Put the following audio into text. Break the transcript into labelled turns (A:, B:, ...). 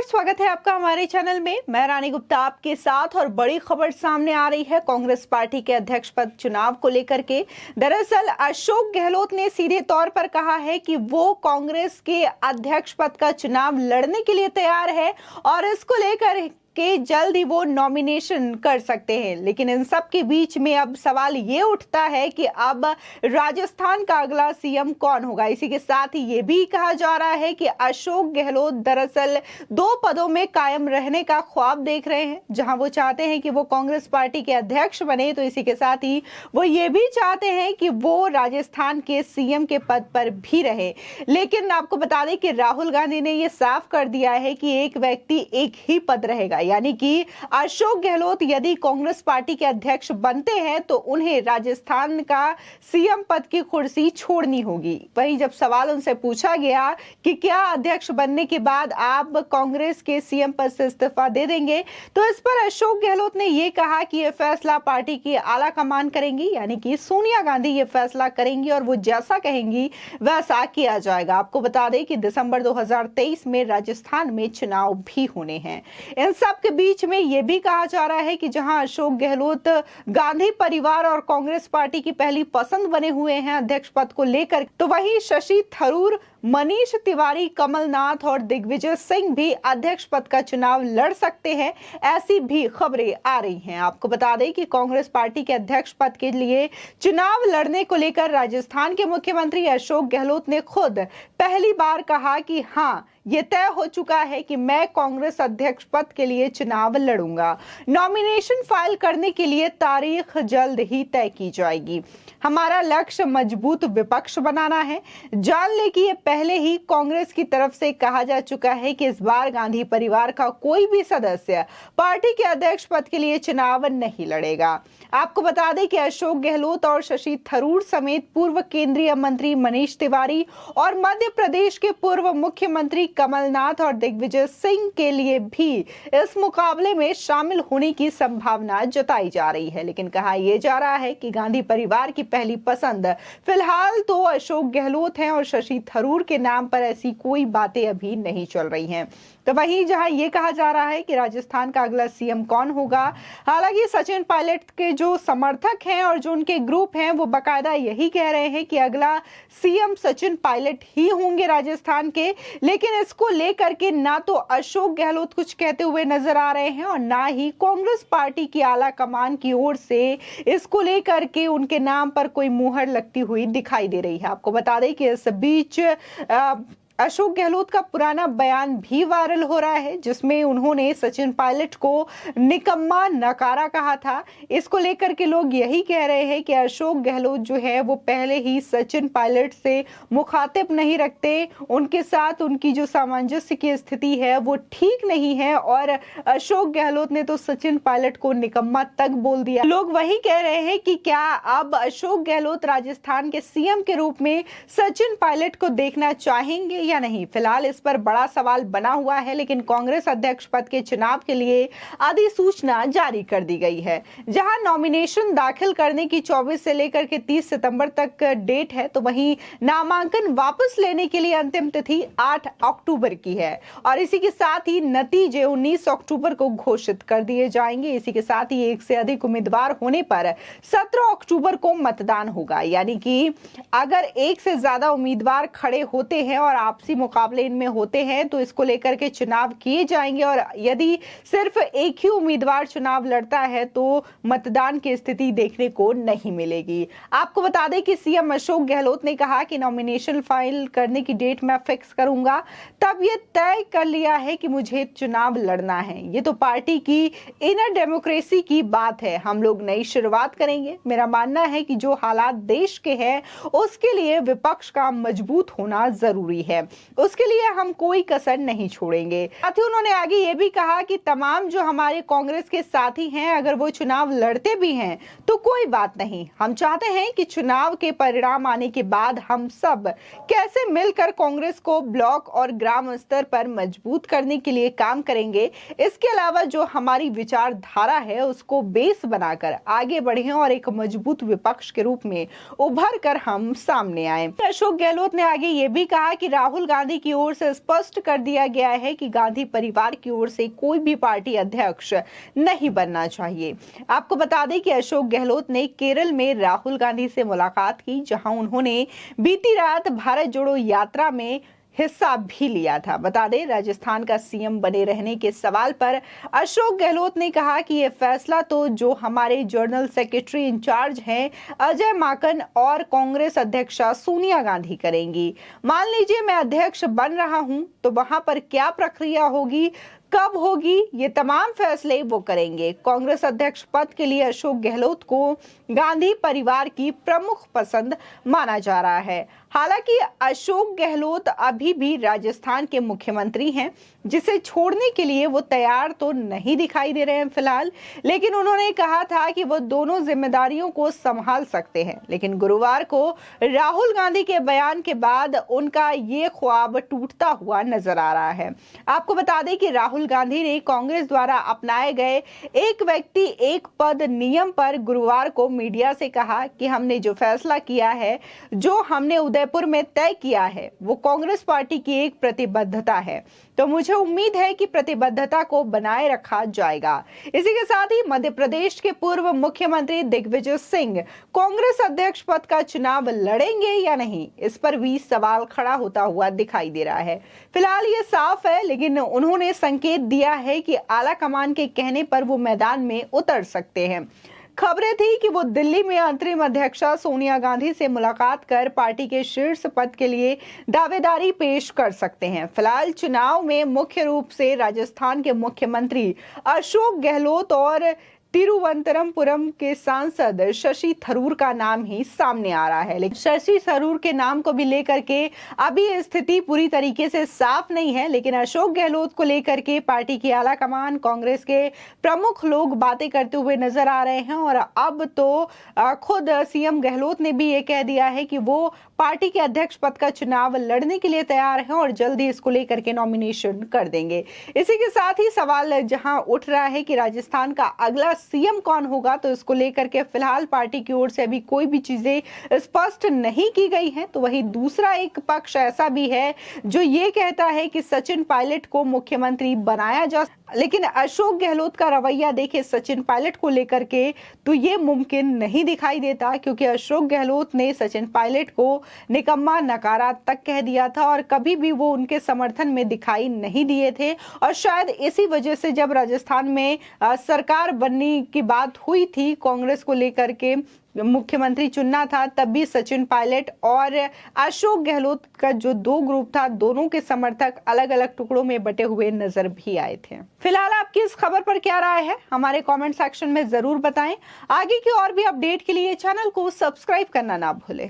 A: नमस्कार, स्वागत है आपका हमारे चैनल में। मैं रानी गुप्ता आपके साथ और बड़ी खबर सामने आ रही है कांग्रेस पार्टी के अध्यक्ष पद चुनाव को लेकर के। दरअसल अशोक गहलोत ने सीधे तौर पर कहा है कि वो कांग्रेस के अध्यक्ष पद का चुनाव लड़ने के लिए तैयार है और इसको लेकर के जल्द ही वो नॉमिनेशन कर सकते हैं। लेकिन इन सब के बीच में अब सवाल ये उठता है कि अब राजस्थान का अगला सीएम कौन होगा। इसी के साथ ही ये भी कहा जा रहा है कि अशोक गहलोत दरअसल 2 पदों में कायम रहने का ख्वाब देख रहे हैं। जहां वो चाहते हैं कि वो कांग्रेस पार्टी के अध्यक्ष बने, तो इसी के साथ ही वो ये भी चाहते हैं कि वो राजस्थान के सीएम के पद पर भी रहे। लेकिन आपको बता दें कि राहुल गांधी ने ये साफ कर दिया है कि एक व्यक्ति एक ही पद रहेगा, यानी कि अशोक गहलोत यदि कांग्रेस पार्टी के अध्यक्ष बनते हैं तो उन्हें राजस्थान का सीएम पद की कुर्सी छोड़नी होगी। वहीं जब सवाल उनसे पूछा गया कि क्या अध्यक्ष बनने के बाद आप कांग्रेस के सीएम पद से इस्तीफा दे देंगे, तो इस पर अशोक गहलोत ने यह कहा कि यह फैसला पार्टी की आला कमान करेंगी, यानी कि सोनिया गांधी ये फैसला करेंगी और वो जैसा कहेंगी वैसा किया जाएगा। आपको बता दें कि दिसंबर 2023 में राजस्थान में चुनाव भी होने हैं। इन सब के बीच में यह भी कहा जा रहा है कि जहां अशोक गहलोत गांधी परिवार और कांग्रेस पार्टी की पहली पसंद बने हुए हैं अध्यक्ष पद को लेकर, तो वहीं शशि थरूर, मनीष तिवारी, कमलनाथ और दिग्विजय सिंह भी अध्यक्ष पद का चुनाव लड़ सकते हैं, ऐसी भी खबरें आ रही हैं। आपको बता दें कि कांग्रेस पार्टी के अध्यक्ष पद के लिए चुनाव लड़ने को लेकर राजस्थान के मुख्यमंत्री अशोक गहलोत ने खुद पहली बार कहा कि हाँ, ये तय हो चुका है कि मैं कांग्रेस अध्यक्ष पद के लिए चुनाव लड़ूंगा। नॉमिनेशन फाइल करने के लिए तारीख जल्द ही तय की जाएगी। हमारा लक्ष्य मजबूत विपक्ष बनाना है। जान ले कि ये पहले ही कांग्रेस की तरफ से कहा जा चुका है कि इस बार गांधी परिवार का कोई भी सदस्य पार्टी के अध्यक्ष पद के लिए चुनाव नहीं लड़ेगा। आपको बता दें कि अशोक गहलोत और शशि थरूर समेत पूर्व केंद्रीय मंत्री मनीष तिवारी और मध्य प्रदेश के पूर्व मुख्यमंत्री कमलनाथ और दिग्विजय सिंह के लिए भी इस मुकाबले में शामिल होने की संभावना जताई जा रही है। लेकिन कहा यह जा रहा है कि गांधी परिवार की पहली पसंद फिलहाल तो अशोक गहलोत हैं और शशि थरूर के नाम पर ऐसी कोई बातें अभी नहीं चल रही हैं। तो वहीं जहां ये कहा जा रहा है कि राजस्थान का अगला सीएम कौन होगा, हालांकि सचिन पायलट के जो समर्थक हैं और जो उनके ग्रुप हैं वो बकायदा यही कह रहे हैं कि अगला सीएम सचिन पायलट ही होंगे राजस्थान के। लेकिन इसको लेकर के ना तो अशोक गहलोत कुछ कहते हुए नजर आ रहे हैं और ना ही कांग्रेस पार्टी की आला कमान की ओर से इसको लेकर के उनके नाम पर कोई मुहर लगती हुई दिखाई दे रही है। आपको बता दें कि इस बीच अशोक गहलोत का पुराना बयान भी वायरल हो रहा है, जिसमें उन्होंने सचिन पायलट को निकम्मा नकारा कहा था। इसको लेकर के लोग यही कह रहे हैं कि अशोक गहलोत जो है वो पहले ही सचिन पायलट से मुखातिब नहीं रखते, उनके साथ उनकी जो सामंजस्य की स्थिति है वो ठीक नहीं है और अशोक गहलोत ने तो सचिन पायलट को निकम्मा तक बोल दिया। लोग वही कह रहे हैं कि क्या अब अशोक गहलोत राजस्थान के सीएम के रूप में सचिन पायलट को देखना चाहेंगे या नहीं। फिलहाल इस पर बड़ा सवाल बना हुआ है, लेकिन कांग्रेस अध्यक्ष पद के चुनाव के लिए अधिसूचना जारी कर दी गई है। जहां नॉमिनेशन दाखिल करने की 24 से लेकर के 30 सितंबर तक डेट है, तो वहीं नामांकन वापस लेने के लिए अंतिम तिथि 8 अक्टूबर की है और इसी के साथ ही नतीजे 19 अक्टूबर को घोषित कर दिए जाएंगे। इसी के साथ ही एक से अधिक उम्मीदवार होने पर 17 अक्टूबर को मतदान होगा, यानी कि अगर एक से ज्यादा उम्मीदवार खड़े होते हैं और आपसी मुकाबले इनमें होते हैं तो इसको लेकर के चुनाव किए जाएंगे और यदि सिर्फ एक ही उम्मीदवार चुनाव लड़ता है तो मतदान की स्थिति देखने को नहीं मिलेगी। आपको बता दें कि सीएम अशोक गहलोत ने कहा कि नॉमिनेशन फाइल करने की डेट मैं फिक्स करूंगा, तब ये तय कर लिया है कि मुझे चुनाव लड़ना है। ये तो पार्टी की इनर डेमोक्रेसी की बात है, हम लोग नई शुरुआत करेंगे। मेरा मानना है कि जो हालात देश के हैं उसके लिए विपक्ष का मजबूत होना जरूरी है, उसके लिए हम कोई कसर नहीं छोड़ेंगे। साथ ही उन्होंने आगे ये भी कहा कि तमाम जो हमारे कांग्रेस के साथी हैं अगर वो चुनाव लड़ते भी हैं तो कोई बात नहीं, हम चाहते हैं कि चुनाव के परिणाम आने के बाद हम सब कैसे मिलकर कांग्रेस को ब्लॉक और ग्राम स्तर पर मजबूत करने के लिए काम करेंगे। इसके अलावा जो हमारी विचारधारा है उसको बेस बनाकर आगे बढ़े और एक मजबूत विपक्ष के रूप में उभर कर हम सामने आए। अशोक गहलोत ने आगे ये भी कहा कि राहुल राहुल गांधी की ओर से स्पष्ट कर दिया गया है कि गांधी परिवार की ओर से कोई भी पार्टी अध्यक्ष नहीं बनना चाहिए। आपको बता दें कि अशोक गहलोत ने केरल में राहुल गांधी से मुलाकात की, जहां उन्होंने बीती रात भारत जोड़ो यात्रा में हिस्सा भी लिया था। बता दें, राजस्थान का सीएम बने रहने के सवाल पर अशोक गहलोत ने कहा कि यह फैसला तो जो हमारे जनरल सेक्रेटरी इंचार्ज हैं अजय माकन और कांग्रेस अध्यक्षा सोनिया गांधी करेंगी। मान लीजिए मैं अध्यक्ष बन रहा हूं तो वहां पर क्या प्रक्रिया होगी, कब होगी, ये तमाम फैसले वो करेंगे। कांग्रेस अध्यक्ष पद के लिए अशोक गहलोत को गांधी परिवार की प्रमुख पसंद माना जा रहा है। हालांकि अशोक गहलोत अभी भी राजस्थान के मुख्यमंत्री हैं, जिसे छोड़ने के लिए वो तैयार तो नहीं दिखाई दे रहे हैं फिलहाल, लेकिन उन्होंने कहा था कि वो दोनों जिम्मेदारियों को संभाल सकते हैं। लेकिन गुरुवार को राहुल गांधी के बयान के बाद उनका ये ख्वाब टूटता हुआ नजर आ रहा है। आपको बता दें कि राहुल गांधी ने कांग्रेस द्वारा अपनाए गए एक व्यक्ति एक पद नियम पर गुरुवार को मीडिया से कहा कि हमने जो फैसला किया है, जो हमने उदयपुर में तय किया है, वो कांग्रेस पार्टी की एक प्रतिबद्धता है, तो मुझे उम्मीद है कि प्रतिबद्धता को बनाए रखा जाएगा। इसी के साथ ही मध्य प्रदेश के पूर्व मुख्यमंत्री दिग्विजय सिंह कांग्रेस अध्यक्ष पद का चुनाव लड़ेंगे या नहीं, इस पर भी सवाल खड़ा होता हुआ दिखाई दे रहा है। फिलहाल ये साफ है, लेकिन उन्होंने संकेत दिया है कि आला कमान के कहने पर वो मैदान में उतर सकते हैं। खबरें थी कि वो दिल्ली में अंतरिम अध्यक्षा सोनिया गांधी से मुलाकात कर पार्टी के शीर्ष पद के लिए दावेदारी पेश कर सकते हैं। फिलहाल चुनाव में मुख्य रूप से राजस्थान के मुख्यमंत्री अशोक गहलोत और तिरुवनंतपुरम के सांसद शशि थरूर का नाम ही सामने आ रहा है। लेकिन शशि थरूर के नाम को भी लेकर के अभी स्थिति पूरी तरीके से साफ नहीं है, लेकिन अशोक गहलोत को लेकर के पार्टी की आला कमान, कांग्रेस के प्रमुख लोग बातें करते हुए नजर आ रहे हैं। और अब तो खुद सीएम गहलोत ने भी ये कह दिया है कि वो पार्टी के अध्यक्ष पद का चुनाव लड़ने के लिए तैयार हैं और जल्द ही इसको लेकर के नॉमिनेशन कर देंगे। इसी के साथ ही सवाल जहां उठ रहा है कि राजस्थान का अगला सीएम कौन होगा, तो इसको लेकर के फिलहाल पार्टी की ओर से अभी कोई भी चीजें स्पष्ट नहीं की गई हैं। तो वही दूसरा एक पक्ष ऐसा भी है जो ये कहता है कि सचिन पायलट को मुख्यमंत्री बनाया जा, लेकिन अशोक गहलोत का रवैया देखे सचिन पायलट को लेकर के तो ये मुमकिन नहीं दिखाई देता, क्योंकि अशोक गहलोत ने सचिन पायलट को निकम्मा, नकारा तक कह दिया था और कभी भी वो उनके समर्थन में दिखाई नहीं दिए थे। और शायद इसी वजह से जब राजस्थान में सरकार बनने की बात हुई थी, कांग्रेस को लेकर के मुख्यमंत्री चुनना था, तब भी सचिन पायलट और अशोक गहलोत का जो दो ग्रुप था, दोनों के समर्थक अलग अलग टुकड़ों में बटे हुए नजर भी आए थे। फिलहाल आपकी इस खबर पर क्या राय है, हमारे कमेंट सेक्शन में जरूर बताएं। आगे की और भी अपडेट के लिए चैनल को सब्सक्राइब करना ना भूलें।